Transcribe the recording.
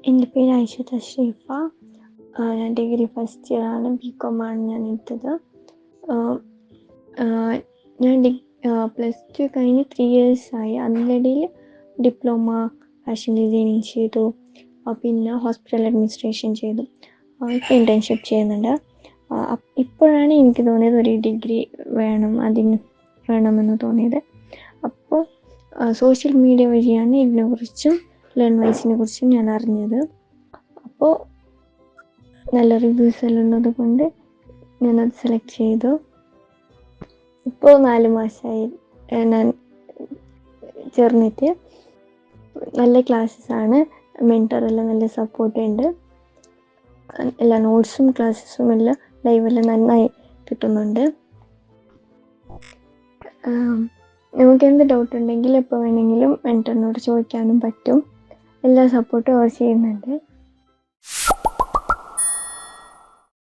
എൻ്റെ പേര് ആയിഷ തഷ്രീഫ. ഞാൻ ഡിഗ്രി ഫസ്റ്റ് ഇയറാണ്. ബികോമാണ് ഞാൻ എടുത്തത്. ഞാൻ പ്ലസ് ടു കഴിഞ്ഞ് 3 ഇയേഴ്സായി. അതിനിടയിൽ ഡിപ്ലോമ ഫാഷൻ ഡിസൈനിങ് ചെയ്തു. പിന്നെ ഹോസ്പിറ്റൽ അഡ്മിനിസ്ട്രേഷൻ ചെയ്തു. ഇപ്പോൾ ഇൻറ്റേൺഷിപ്പ് ചെയ്യുന്നുണ്ട്. ഇപ്പോഴാണ് എനിക്ക് തോന്നിയത് ഒരു ഡിഗ്രി വേണമെന്ന് തോന്നിയത്. അപ്പോൾ സോഷ്യൽ മീഡിയ വഴിയാണ് ഇതിനെക്കുറിച്ചും ലേൺവൈസിനെ കുറിച്ചും ഞാൻ അറിഞ്ഞത്. അപ്പോൾ നല്ല റിവ്യൂസ് എല്ലാം ഉള്ളത് കൊണ്ട് ഞാനത് സെലക്ട് ചെയ്തു. ഇപ്പോൾ 4 മാസമായി ഞാൻ ചേർന്നിട്ട്. നല്ല ക്ലാസ്സസാണ്. മെൻറ്ററെല്ലാം നല്ല സപ്പോർട്ടുണ്ട്. എല്ലാ നോട്ട്സും ക്ലാസ്സസും എല്ലാം ലൈവെല്ലാം നന്നായി കിട്ടുന്നുണ്ട്. നമുക്ക് എന്ത് ഡൗട്ട് ഉണ്ടെങ്കിലും എപ്പോൾ വേണമെങ്കിലും മെൻറ്ററിനോട് ചോദിക്കാനും പറ്റും. എല്ലാ സപ്പോർട്ടും അവർ ചെയ്യുന്നുണ്ട്.